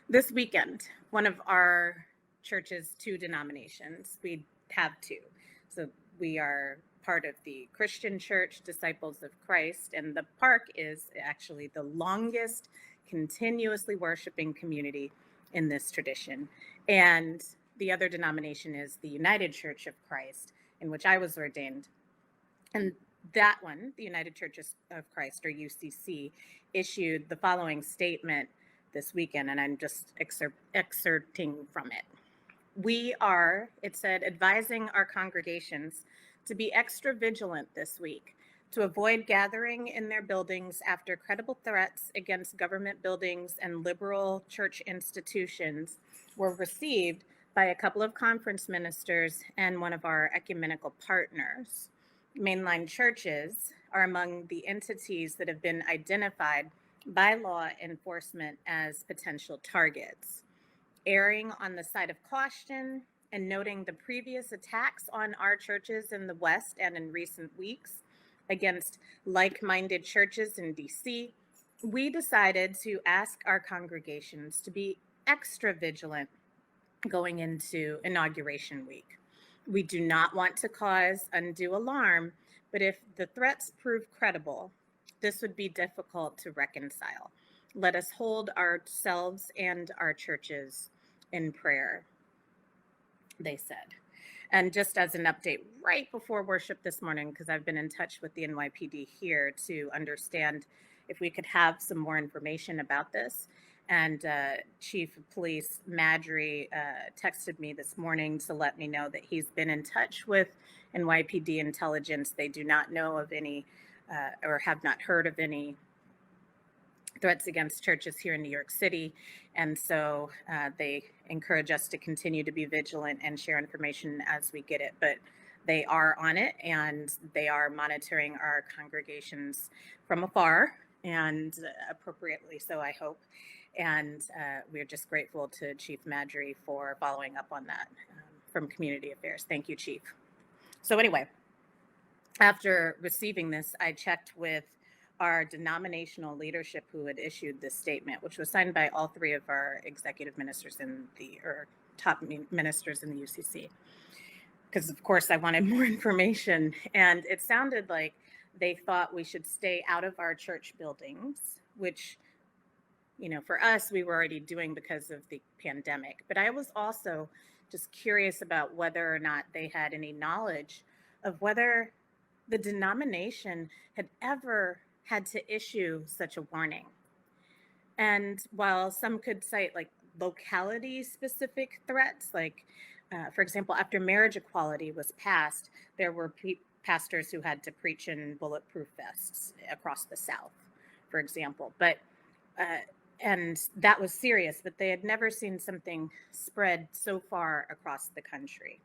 This weekend, one of our church's two denominations, we have two. So we are part of the Christian Church, Disciples of Christ, and the park is actually the longest continuously worshiping community in this tradition. And the other denomination is the United Church of Christ, in which I was ordained. And that one, the United Churches of Christ, or UCC, issued the following statement this weekend, and I'm just excerpting from it. We are, it said, advising our congregations to be extra vigilant this week, to avoid gathering in their buildings after credible threats against government buildings and liberal church institutions were received by a couple of conference ministers and one of our ecumenical partners. Mainline churches are among the entities that have been identified by law enforcement as potential targets. Erring on the side of caution and noting the previous attacks on our churches in the West and in recent weeks against like-minded churches in DC, we decided to ask our congregations to be extra vigilant going into Inauguration Week. We do not want to cause undue alarm, but if the threats prove credible, this would be difficult to reconcile. Let us hold ourselves and our churches in prayer, they said. And just as an update, right before worship this morning, because I've been in touch with the NYPD here to understand if we could have some more information about this. And Chief of Police Madry texted me this morning to let me know that he's been in touch with NYPD intelligence. They do not know of any or have not heard of any threats against churches here in New York City. And so they encourage us to continue to be vigilant and share information as we get it. But they are on it, and they are monitoring our congregations from afar, and appropriately so, I hope. And we're just grateful to Chief Madry for following up on that from Community Affairs. Thank you, Chief. So anyway, after receiving this, I checked with our denominational leadership who had issued this statement, which was signed by all three of our executive ministers or top ministers in the UCC. Because of course I wanted more information, and it sounded like they thought we should stay out of our church buildings, which, you know, for us, we were already doing because of the pandemic. But I was also just curious about whether or not they had any knowledge of whether the denomination had ever had to issue such a warning. And while some could cite like locality specific threats, like for example, after marriage equality was passed, there were pastors who had to preach in bulletproof vests across the South, for example. But and that was serious, but they had never seen something spread so far across the country.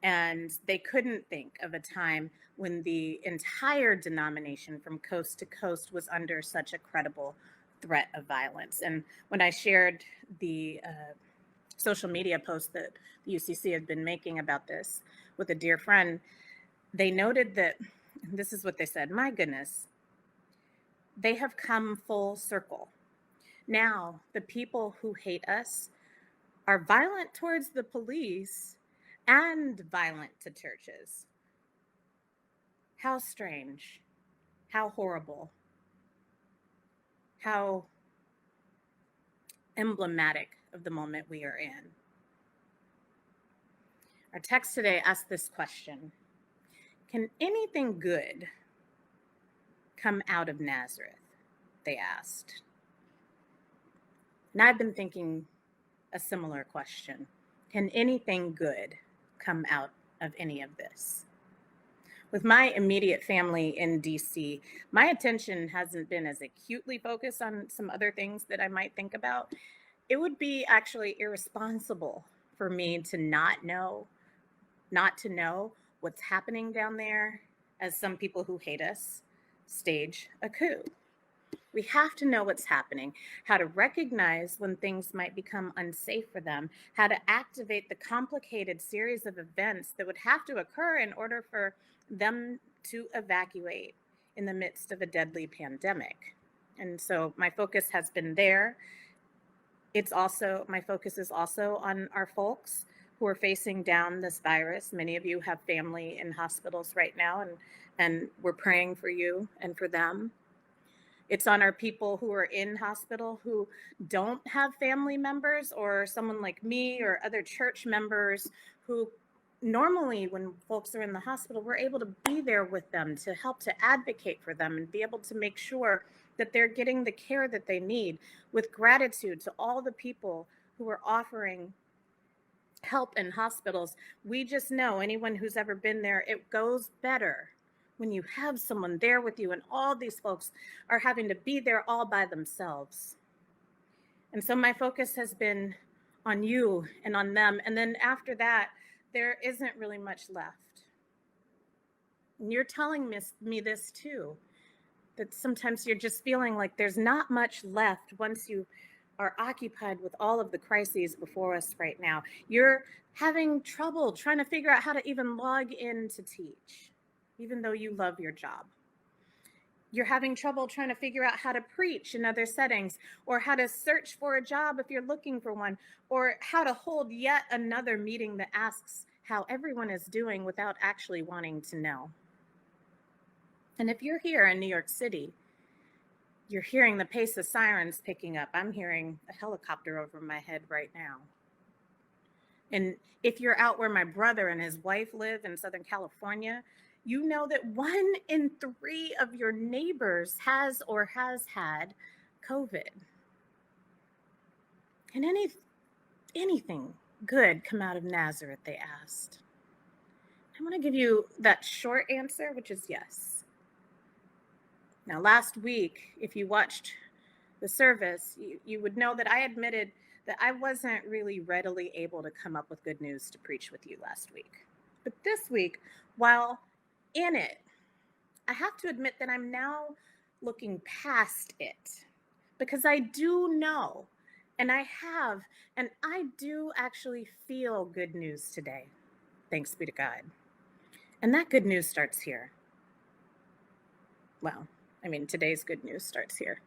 And they couldn't think of a time when the entire denomination from coast to coast was under such a credible threat of violence. And when I shared the social media post that the UCC had been making about this with a dear friend, they noted that, this is what they said, my goodness, they have come full circle. Now, the people who hate us are violent towards the police and violent to churches. How strange, how horrible, how emblematic of the moment we are in. Our text today asks this question: can anything good come out of Nazareth? They asked. And I've been thinking a similar question. Can anything good come out of any of this? With my immediate family in DC, my attention hasn't been as acutely focused on some other things that I might think about. It would be actually irresponsible for me to not to know what's happening down there as some people who hate us stage a coup. We have to know what's happening, how to recognize when things might become unsafe for them, how to activate the complicated series of events that would have to occur in order for them to evacuate in the midst of a deadly pandemic. And so my focus has been there. My focus is also on our folks who are facing down this virus. Many of you have family in hospitals right now, and we're praying for you and for them. It's on our people who are in hospital who don't have family members or someone like me or other church members who normally when folks are in the hospital, we're able to be there with them to help to advocate for them and be able to make sure that they're getting the care that they need with gratitude to all the people who are offering help in hospitals. We just know anyone who's ever been there, it goes better when you have someone there with you, and all these folks are having to be there all by themselves. And so my focus has been on you and on them. And then after that, there isn't really much left. And you're telling me this too, that sometimes you're just feeling like there's not much left once you are occupied with all of the crises before us right now. You're having trouble trying to figure out how to even log in to teach, even though you love your job. You're having trouble trying to figure out how to preach in other settings, or how to search for a job if you're looking for one, or how to hold yet another meeting that asks how everyone is doing without actually wanting to know. And if you're here in New York City, you're hearing the pace of sirens picking up. I'm hearing a helicopter over my head right now. And if you're out where my brother and his wife live in Southern California, you know that 1 in 3 of your neighbors has or has had COVID. Can anything good come out of Nazareth, they asked. I want to give you that short answer, which is yes. Now, last week, if you watched the service, you would know that I admitted that I wasn't really readily able to come up with good news to preach with you last week. But this week, while in it, I have to admit that I'm now looking past it, because I do know, and I do actually feel good news today. Thanks be to God. And that good news starts here. Well, today's good news starts here.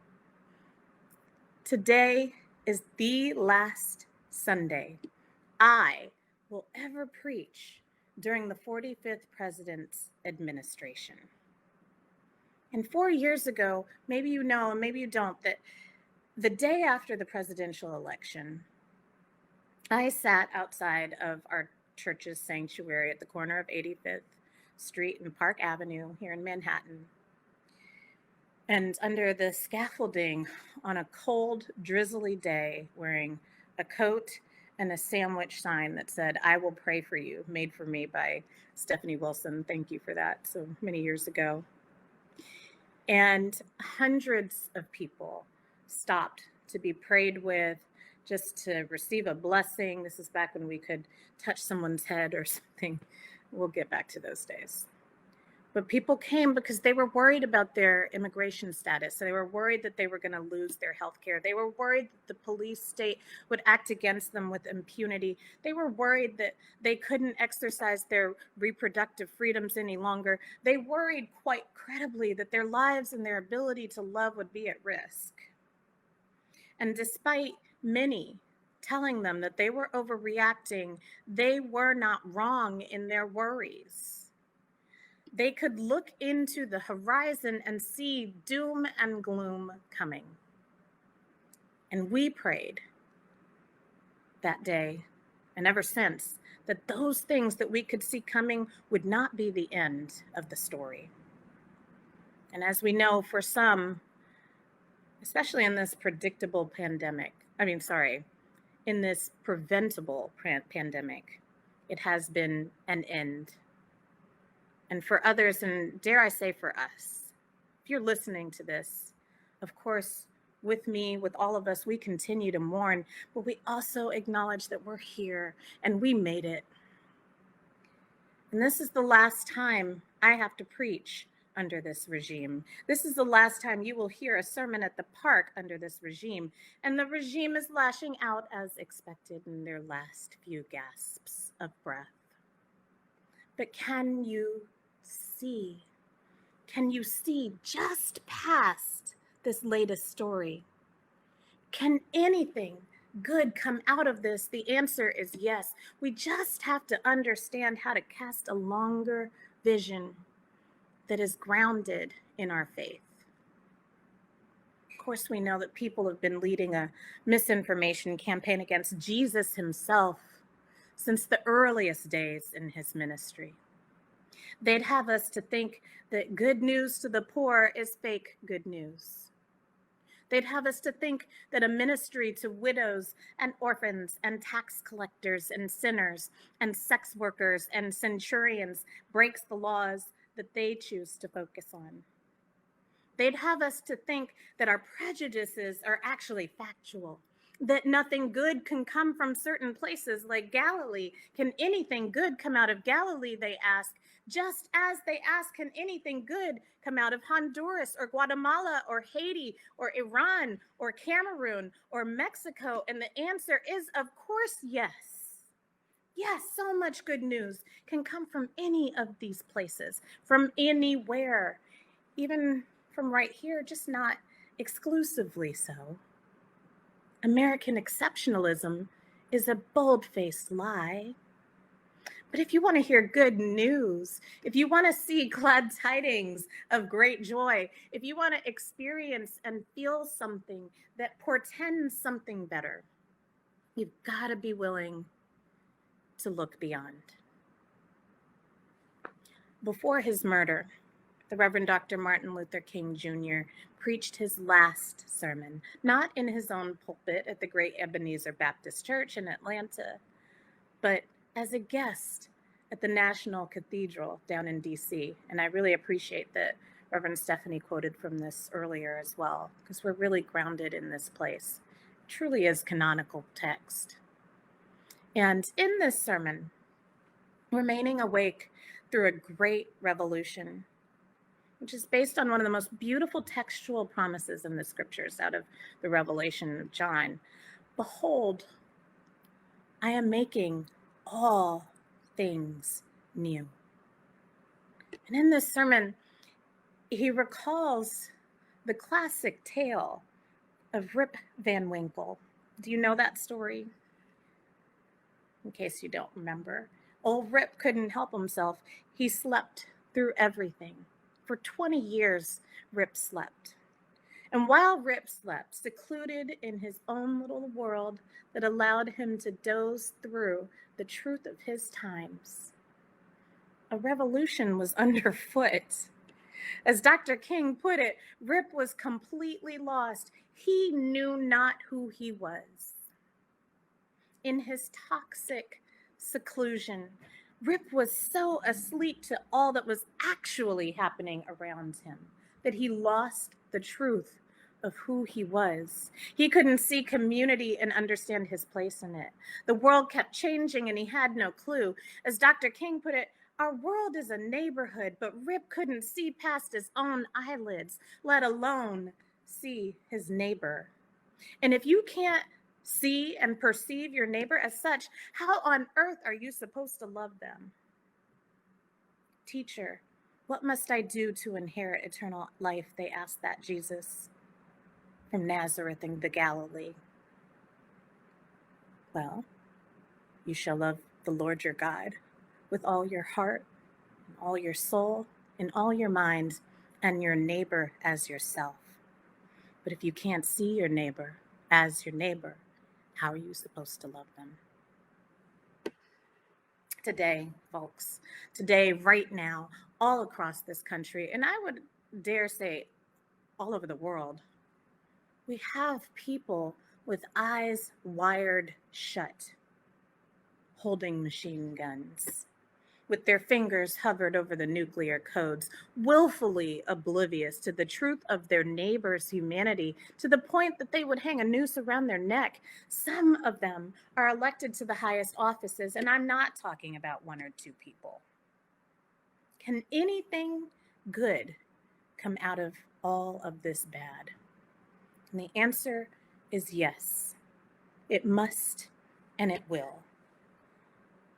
Today is the last Sunday I will ever preach during the 45th president's administration. And 4 years ago, maybe you know, and maybe you don't, that the day after the presidential election, I sat outside of our church's sanctuary at the corner of 85th Street and Park Avenue here in Manhattan. And under the scaffolding on a cold, drizzly day, wearing a coat and a sandwich sign that said, "I will pray for you," made for me by Stephanie Wilson. Thank you for that, so many years ago. And hundreds of people stopped to be prayed with, just to receive a blessing. This is back when we could touch someone's head or something. We'll get back to those days. But people came because they were worried about their immigration status. So they were worried that they were going to lose their health care. They were worried that the police state would act against them with impunity. They were worried that they couldn't exercise their reproductive freedoms any longer. They worried quite credibly that their lives and their ability to love would be at risk. And despite many telling them that they were overreacting, they were not wrong in their worries. They could look into the horizon and see doom and gloom coming. And we prayed that day, and ever since, that those things that we could see coming would not be the end of the story. And as we know, for some, especially in this predictable pandemic, in this preventable pandemic, it has been an end. And for others, and dare I say for us, if you're listening to this, of course, with me, with all of us, we continue to mourn, but we also acknowledge that we're here and we made it. And this is the last time I have to preach under this regime. This is the last time you will hear a sermon at the park under this regime. And the regime is lashing out as expected in their last few gasps of breath. But can you see just past this latest story? Can anything good come out of this? The answer is yes. We just have to understand how to cast a longer vision that is grounded in our faith. Of course, we know that people have been leading a misinformation campaign against Jesus himself since the earliest days in his ministry. They'd have us to think that good news to the poor is fake good news. They'd have us to think that a ministry to widows and orphans and tax collectors and sinners and sex workers and centurions breaks the laws that they choose to focus on. They'd have us to think that our prejudices are actually factual, that nothing good can come from certain places like Galilee. Can anything good come out of Galilee, they ask, just as they ask, can anything good come out of Honduras or Guatemala or Haiti or Iran or Cameroon or Mexico? And the answer is, of course, yes. Yes, so much good news can come from any of these places, from anywhere, even from right here, just not exclusively so. American exceptionalism is a bold-faced lie. But if you want to hear good news, if you want to see glad tidings of great joy, if you want to experience and feel something that portends something better, you've got to be willing to look beyond. Before his murder, the Reverend Dr. Martin Luther King Jr. preached his last sermon, not in his own pulpit at the Great Ebenezer Baptist Church in Atlanta, but as a guest at the National Cathedral down in DC. And I really appreciate that Reverend Stephanie quoted from this earlier as well, because we're really grounded in this place. It truly is canonical text. And in this sermon, remaining awake through a great revolution, which is based on one of the most beautiful textual promises in the scriptures out of the Revelation of John. Behold, I am making all things new. And in this sermon, he recalls the classic tale of Rip Van Winkle. Do you know that story? In case you don't remember, old Rip couldn't help himself. He slept through everything. For 20 years, Rip slept. And while Rip slept, secluded in his own little world that allowed him to doze through the truth of his times, a revolution was underfoot. As Dr. King put it, Rip was completely lost. He knew not who he was. In his toxic seclusion, Rip was so asleep to all that was actually happening around him that he lost the truth of who he was. He couldn't see community and understand his place in it. The world kept changing and he had no clue. As Dr. King put it, our world is a neighborhood, but Rip couldn't see past his own eyelids, let alone see his neighbor. And if you can't see and perceive your neighbor as such, how on earth are you supposed to love them? Teacher, what must I do to inherit eternal life? They asked that Jesus from Nazareth in the Galilee. Well, you shall love the Lord your God with all your heart, and all your soul, and all your mind, and your neighbor as yourself. But if you can't see your neighbor as your neighbor, how are you supposed to love them? Today, folks, today, right now, all across this country, and I would dare say all over the world, we have people with eyes wired shut, holding machine guns, with their fingers hovered over the nuclear codes, willfully oblivious to the truth of their neighbor's humanity, to the point that they would hang a noose around their neck. Some of them are elected to the highest offices, and I'm not talking about one or two people. Can anything good come out of all of this bad? And the answer is yes. It must and it will.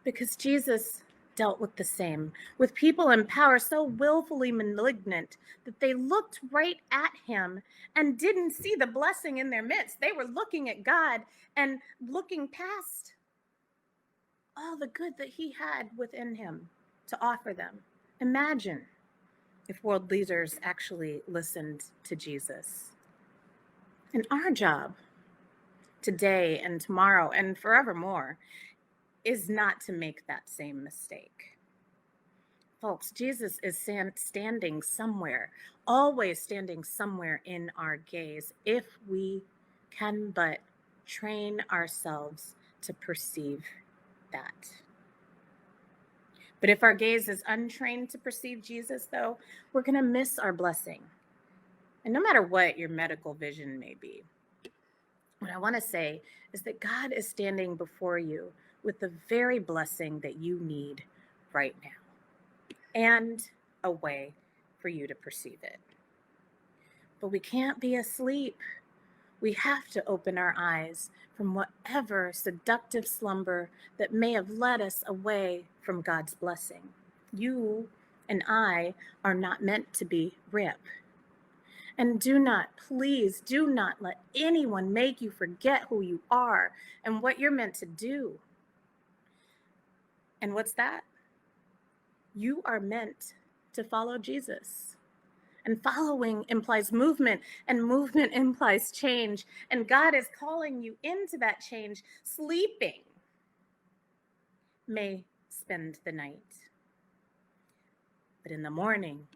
Because Jesus dealt with the same, with people in power so willfully malignant that they looked right at him and didn't see the blessing in their midst. They were looking at God and looking past all the good that he had within him to offer them. Imagine if world leaders actually listened to Jesus. And our job today and tomorrow and forevermore is not to make that same mistake. Folks, Jesus is standing somewhere, always standing somewhere in our gaze, if we can but train ourselves to perceive that. But if our gaze is untrained to perceive Jesus, though, we're going to miss our blessing. And no matter what your medical vision may be, what I want to say is that God is standing before you with the very blessing that you need right now and a way for you to perceive it. But we can't be asleep. We have to open our eyes from whatever seductive slumber that may have led us away from God's blessing. You and I are not meant to be RIP. And please do not let anyone make you forget who you are and what you're meant to do. And what's that? You are meant to follow Jesus. And following implies movement, and movement implies change. And God is calling you into that change. Sleeping may spend the night, but in the morning,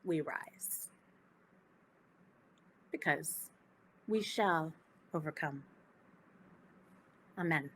we rise. Because we shall overcome. Amen.